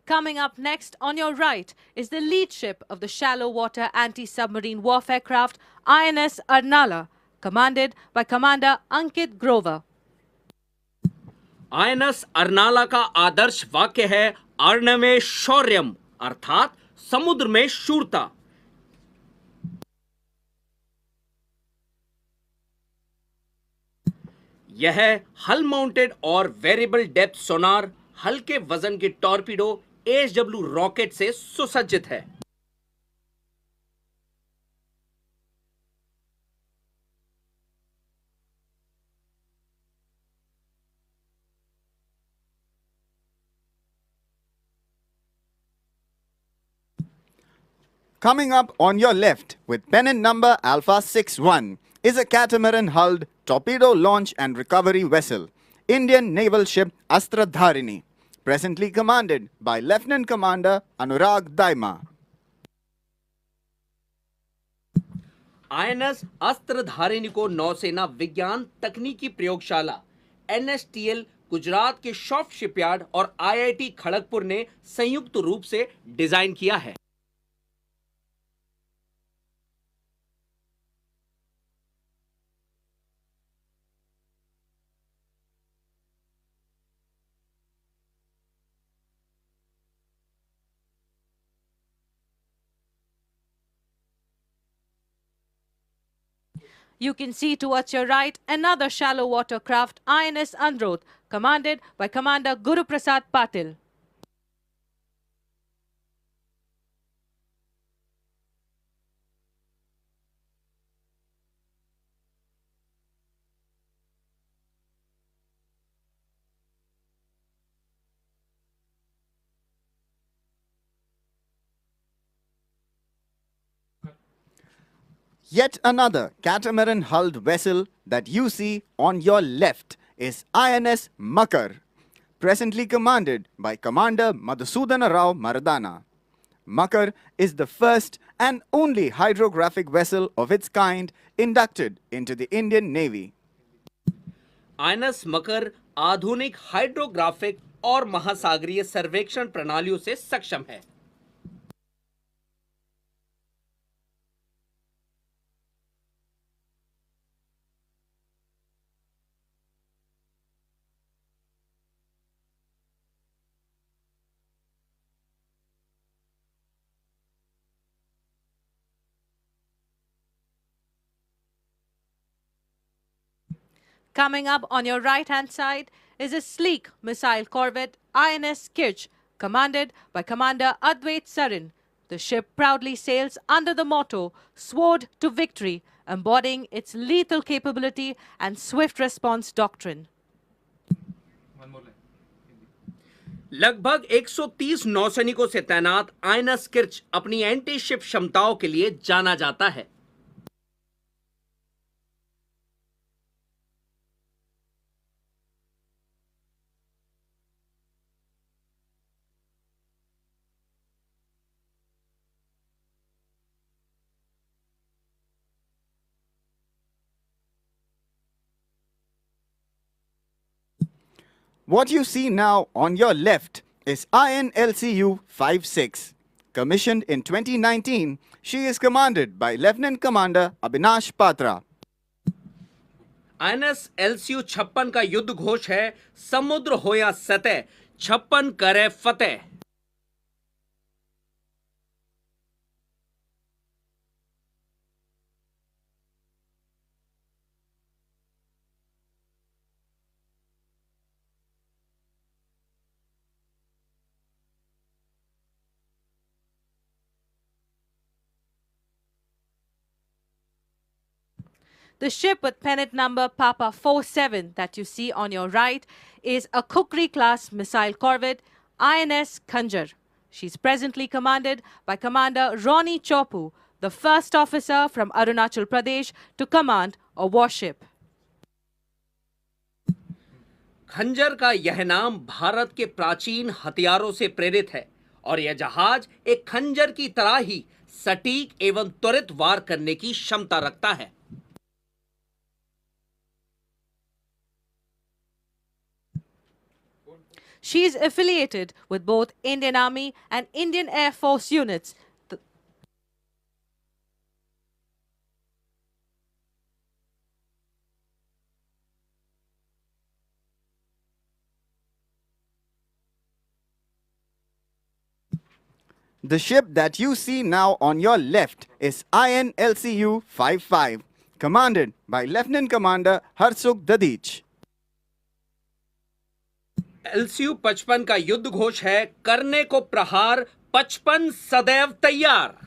Coming up next, on your right, is the lead ship of the shallow water anti-submarine warfare craft INS Arnala, commanded by Commander Ankit Grover. INS Arnala का आदर्श वाक्य है अर्णमे शौर्यम, अर्थात समुद्र में शूरता। यह हल mounted और वेरिएबल डेप्थ सोनार, हल्के वजन के टॉर्पीडो एचडब्ल्यू रॉकेट से सुसज्जित है। Coming up on your left with pennant number Alpha 61 is a catamaran-hulled torpedo launch and recovery vessel, Indian naval ship Astradharini, presently commanded by Lieutenant Commander Anurag Daima. INS Astradharini को नौसेना विज्ञान तकनीकी प्रयोगशाला NSTL Gujarat के Shoft shipyard और IIT Kharagpur ने संयुक्त रूप से डिजाइन किया है। You can see towards your right another shallow water craft, INS Androth, commanded by Commander Guru Prasad Patil. Yet another catamaran-hulled vessel that you see on your left is INS Makar, presently commanded by Commander Madhusudana Rao Maradana. Makar is the first and only hydrographic vessel of its kind inducted into the Indian Navy. INS Makar आधुनिक hydrographic और महासागरीय सर्वेक्षण प्रणालियों से सक्षम है। Coming up on your right-hand side is a sleek missile corvette, INS Kirch, commanded by Commander Advait Sarin. The ship proudly sails under the motto, Sword to Victory, embodying its lethal capability and swift response doctrine. लगभग 130 नौसैनिकों से तैनात INS Kirch अपनी anti ship क्षमताओं के लिए जाना जाता है। What you see now on your left is INLCU 56. Commissioned in 2019, she is commanded by Lieutenant Commander Abhinash Patra. INS LCU 56 का युद्ध घोष है, समुद्र हो या सतह, 56 करे फतेह। The ship with pennant number Papa 47 that you see on your right is a Kukri-class missile corvette, INS Khanjar. She's presently commanded by Commander Ronnie Chopu, the first officer from Arunachal Pradesh to command a warship. खंजर का यह नाम भारत के प्राचीन हथियारों से प्रेरित है और यह जहाज एक खंजर की तरह ही सटीक एवं त्वरित वार करने की क्षमता रखता है। She is affiliated with both Indian Army and Indian Air Force units. The ship that you see now on your left is INLCU 55, commanded by Lieutenant Commander Harsukh Dadich. LCU 55 का युद्ध घोष है, करने को प्रहार, 55 सदैव तैयार।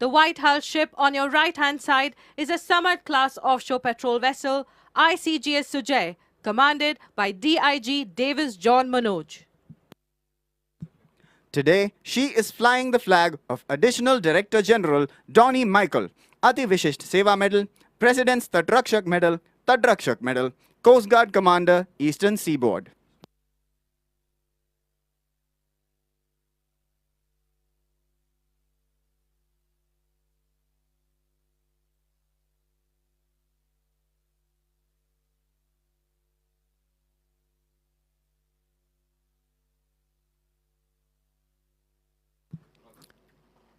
The White Hull ship on your right-hand side is a Samad class offshore patrol vessel ICGS Sujay, commanded by DIG Davis John Manoj. Today, she is flying the flag of Additional Director General Donnie Michael, Ati Vishisht Seva Medal, President's Tadrakshak Medal, Coast Guard Commander, Eastern Seaboard.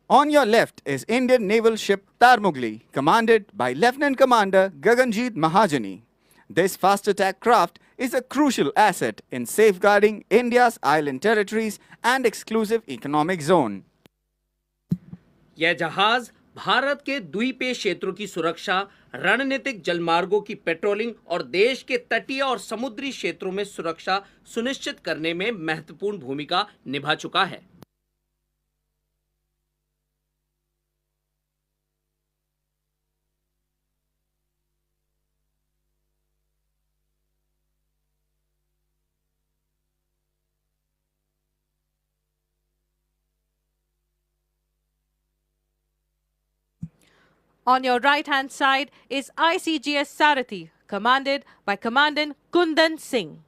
On your left is Indian naval ship Tarmugli, commanded by Lieutenant Commander Gaganjeet Mahajani. This fast attack craft is a crucial asset in safeguarding India's island territories and exclusive economic zone. यह जहाज भारत के द्वीपीय क्षेत्रों की सुरक्षा, रणनीतिक जलमार्गों की patrolling और देश के तटीय और समुद्री क्षेत्रों में सुरक्षा सुनिश्चित करने में महत्वपूर्ण भूमिका निभा चुका है। On your right-hand side is ICGS Sarathi, commanded by Commandant Kundan Singh.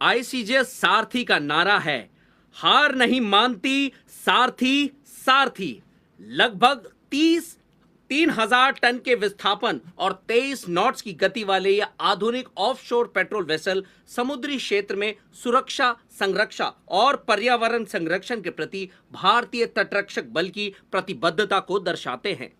ICGS सारथी का नारा है, हार नहीं मानती सारथी सारथी। लगभग 3,000 टन के विस्थापन और 23 नॉट्स की गति वाले यह आधुनिक ऑफशोर पेट्रोल वेसल समुद्री क्षेत्र में सुरक्षा, संरक्षा और पर्यावरण संरक्षण के प्रति भारतीय तटरक्षक बल की प्रतिबद्धता को दर्शाते हैं।